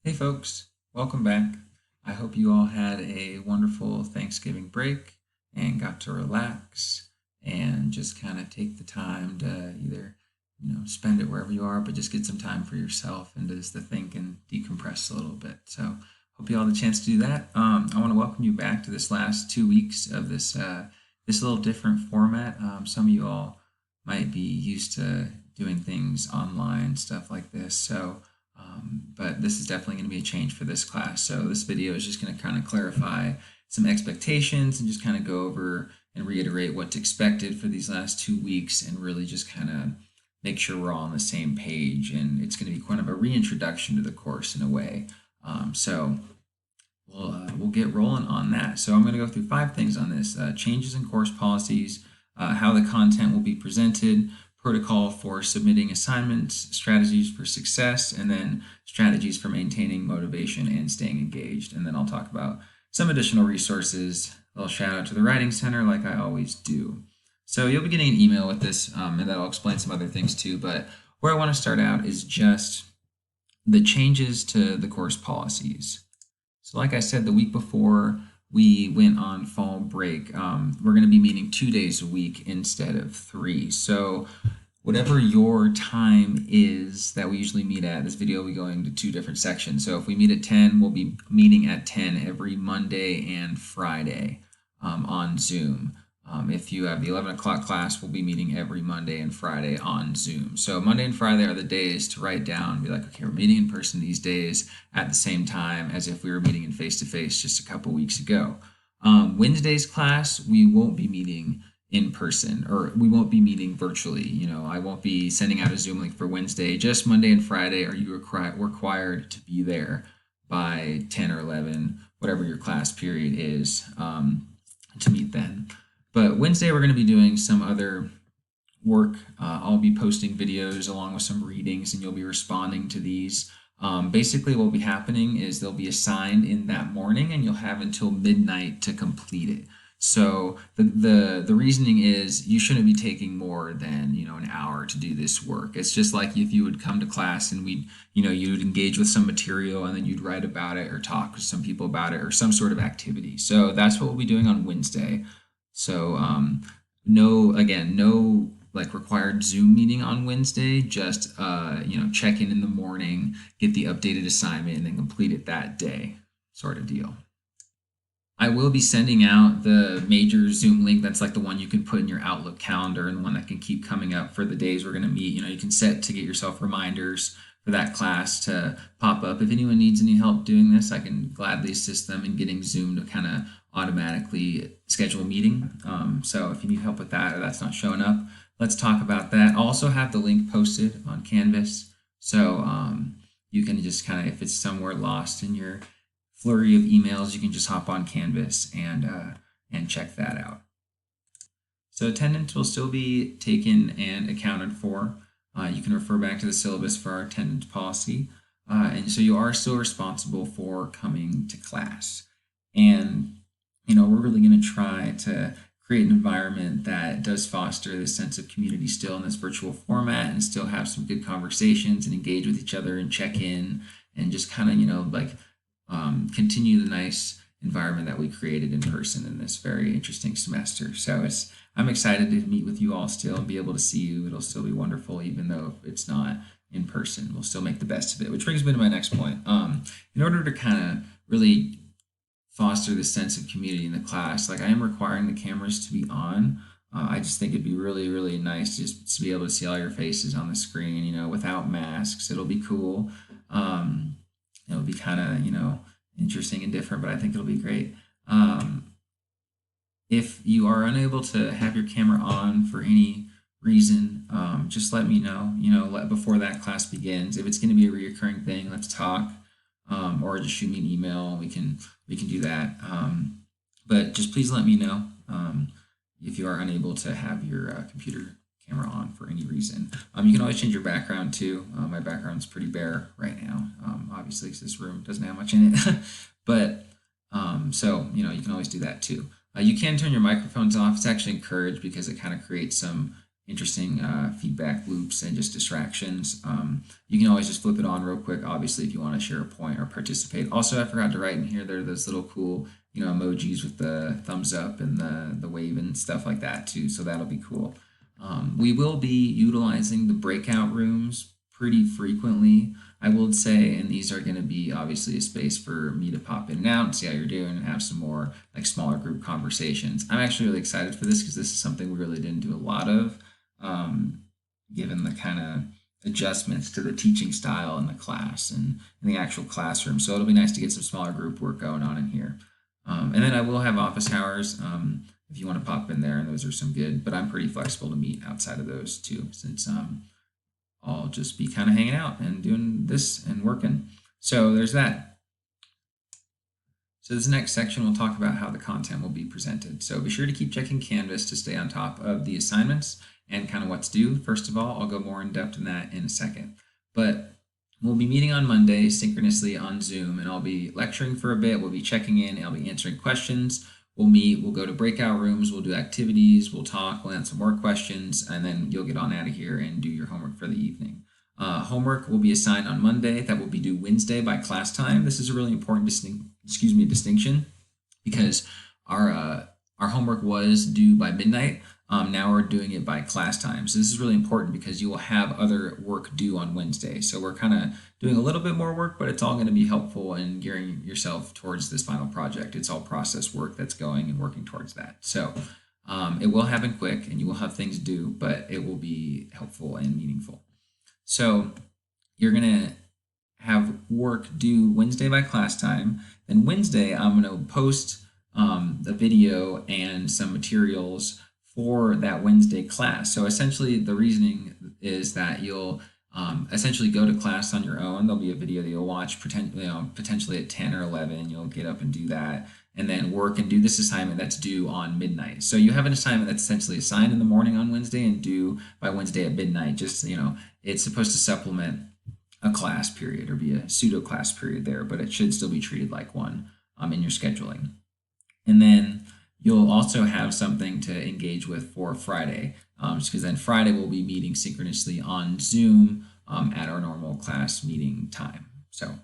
Hey folks, welcome back. I hope you all had a wonderful Thanksgiving break and got to relax and just kind of take the time to either, spend it wherever you are, but just get some time for yourself and just to think and decompress a little bit. So hope you all had a chance to do that. I want to welcome you back to this last 2 weeks of this little different format. Some of you all might be used to doing things online, stuff like this. But this is definitely going to be a change for this class. So this video is just going to kind of clarify some expectations and just kind of go over and reiterate what's expected for these last 2 weeks and really just kind of make sure we're all on the same page. And it's going to be kind of a reintroduction to the course in a way. So we'll get rolling on that. So I'm going to go through 5 things on this: changes in course policies, how the content will be presented, protocol for submitting assignments, strategies for success, and then strategies for maintaining motivation and staying engaged. And then I'll talk about some additional resources. A little shout out to the Writing Center like I always do. So you'll be getting an email with this, and that'll explain some other things too. But where I want to start out is just the changes to the course policies. So like I said, the week before we went on fall break, we're going to be meeting 2 days a week instead of 3. So whatever your time is that we usually meet at, this video will be going to 2 different sections. So if we meet at 10, we'll be meeting at 10 every Monday and Friday on Zoom. If you have the 11 o'clock class, we'll be meeting every Monday and Friday on Zoom. So Monday and Friday are the days to write down, be like, okay, we're meeting in person these days at the same time as if we were meeting in face-to-face just a couple weeks ago. Wednesday's class, we won't be meeting in person, or we won't be meeting virtually. I won't be sending out a Zoom link for Wednesday. Just Monday and Friday are you required to be there by 10 or 11, whatever your class period is, to meet then. But Wednesday, we're going to be doing some other work. I'll be posting videos along with some readings, and you'll be responding to these. Basically, what will be happening is they'll be assigned in that morning, and you'll have until midnight to complete it. So the reasoning is you shouldn't be taking more than an hour to do this work. It's just like if you would come to class and you'd engage with some material and then you'd write about it or talk with some people about it or some sort of activity. So that's what we'll be doing on Wednesday. So no like required Zoom meeting on Wednesday, just check in the morning, get the updated assignment, and then complete it that day, sort of deal. I will be sending out the major Zoom link. That's like the one you can put in your Outlook calendar and the one that can keep coming up for the days we're going to meet. You can set to get yourself reminders for that class to pop up. If anyone needs any help doing this, I can gladly assist them in getting Zoom to kind of automatically schedule a meeting. So if you need help with that or that's not showing up, let's talk about that. I'll also have the link posted on Canvas. So you can just kind of, if it's somewhere lost in your flurry of emails, you can just hop on Canvas and check that out. So attendance will still be taken and accounted for. You can refer back to the syllabus for our attendance policy. And so you are still responsible for coming to class. And we're really going to try to create an environment that does foster this sense of community still in this virtual format and still have some good conversations and engage with each other and check in and just kind of, continue the nice environment that we created in person in this very interesting semester. So I'm excited to meet with you all still and be able to see you. It'll still be wonderful, even though it's not in person. We'll still make the best of it, which brings me to my next point. In order to kind of really foster this sense of community in the class, like I am requiring the cameras to be on. I just think it'd be really, really nice just to be able to see all your faces on the screen, without masks. It'll be cool. It'll be kind of, interesting and different, but I think it'll be great. If you are unable to have your camera on for any reason, just let me know, before that class begins. If it's going to be a reoccurring thing, let's talk, or just shoot me an email and we can do that. But just please let me know if you are unable to have your computer camera on for any reason. You can always change your background too. My background's pretty bare right now, obviously, because this room doesn't have much in it. But so you can always do that too. You can turn your microphones off. It's actually encouraged because it kind of creates some interesting feedback loops and just distractions. You can always just flip it on real quick, obviously, if you want to share a point or participate. Also, I forgot to write in here, there are those little cool, emojis with the thumbs up and the wave and stuff like that too, so that'll be cool. We will be utilizing the breakout rooms pretty frequently, I will say, and these are going to be obviously a space for me to pop in and out and see how you're doing and have some more like smaller group conversations. I'm actually really excited for this because this is something we really didn't do a lot of, given the kind of adjustments to the teaching style in the class and in the actual classroom. So it'll be nice to get some smaller group work going on in here. And then I will have office hours if you want to pop in there, and those are some good, but I'm pretty flexible to meet outside of those too, since I'll just be kind of hanging out and doing this and working. So there's that. So this next section, we'll talk about how the content will be presented. So be sure to keep checking Canvas to stay on top of the assignments and kind of what's due. First of all, I'll go more in depth in that in a second. But we'll be meeting on Monday synchronously on Zoom, and I'll be lecturing for a bit. We'll be checking in, and I'll be answering questions. We'll meet, we'll go to breakout rooms, we'll do activities, we'll talk, we'll answer more questions, and then you'll get on out of here and do your homework for the evening. Homework will be assigned on Monday. That will be due Wednesday by class time. This is a really important distinction because our homework was due by midnight. Now we're doing it by class time. So this is really important because you will have other work due on Wednesday. So we're kind of doing a little bit more work, but it's all going to be helpful in gearing yourself towards this final project. It's all process work that's going and working towards that. So it will happen quick and you will have things due, but it will be helpful and meaningful. So you're going to have work due Wednesday by class time. Then Wednesday, I'm going to post the video and some materials for that Wednesday class. So essentially the reasoning is that you'll essentially go to class on your own. There'll be a video that you'll watch potentially at 10 or 11. You'll get up and do that and then work and do this assignment that's due on midnight. So you have an assignment that's essentially assigned in the morning on Wednesday and due by Wednesday at midnight. Just, it's supposed to supplement a class period or be a pseudo class period there, but it should still be treated like one in your scheduling. And then you'll also have something to engage with for Friday, just because then Friday we'll be meeting synchronously on Zoom at our normal class meeting time. So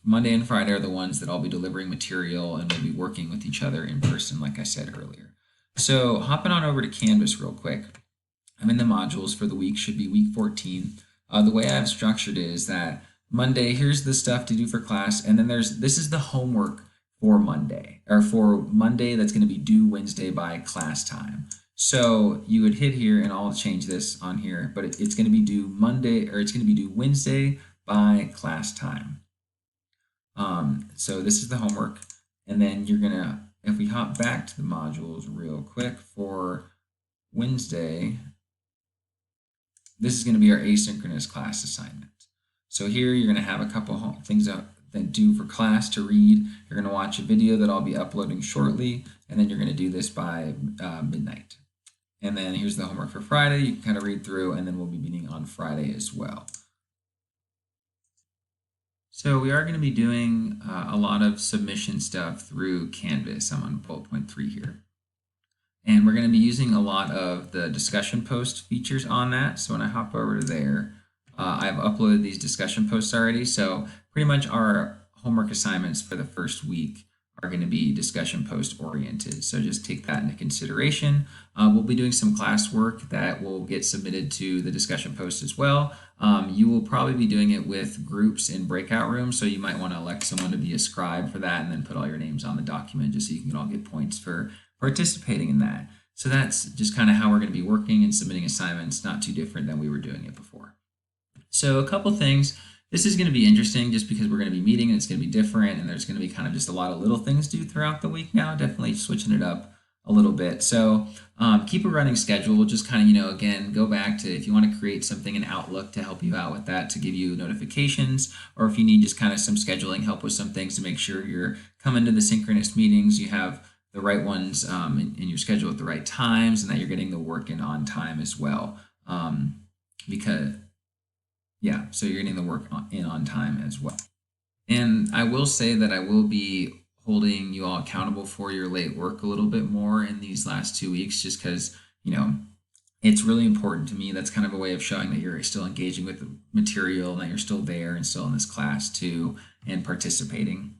Monday and Friday are the ones that I'll be delivering material and we'll be working with each other in person, like I said earlier. So hopping on over to Canvas real quick, I'm in the modules for the week, should be week 14. The way I've structured it is that Monday, here's the stuff to do for class, and then this is the homework for Monday, or for Monday that's going to be due Wednesday by class time. So you would hit here, and I'll change this on here, but it's going to be due Monday, or it's going to be due Wednesday by class time. So this is the homework, and then you're going to, if we hop back to the modules real quick for Wednesday, this is going to be our asynchronous class assignment. So here you're going to have a couple things that due for class to read. You're going to watch a video that I'll be uploading shortly, and then you're going to do this by midnight. And then here's the homework for Friday. You can kind of read through, and then we'll be meeting on Friday as well. So we are going to be doing a lot of submission stuff through Canvas. I'm on bullet point 3 here. And we're going to be using a lot of the discussion post features on that. So when I hop over to there, I've uploaded these discussion posts already. So pretty much our homework assignments for the first week are going to be discussion post oriented. So just take that into consideration. We'll be doing some classwork that will get submitted to the discussion post as well. You will probably be doing it with groups in breakout rooms. So you might want to elect someone to be a scribe for that and then put all your names on the document just so you can all get points for participating in that. So that's just kind of how we're going to be working and submitting assignments, not too different than we were doing it before. So a couple things. This is going to be interesting just because we're going to be meeting and it's going to be different and there's going to be kind of just a lot of little things to do throughout the week now, definitely switching it up a little bit. So keep a running schedule, just kind of, again, go back to if you want to create something in Outlook to help you out with that, to give you notifications, or if you need just kind of some scheduling help with some things to make sure you're coming to the synchronous meetings, you have the right ones in your schedule at the right times and that you're getting the work in on time as well. So you're getting the work in on time as well. And I will say that I will be holding you all accountable for your late work a little bit more in these last 2 weeks, just because, it's really important to me. That's kind of a way of showing that you're still engaging with the material and that you're still there and still in this class too and participating.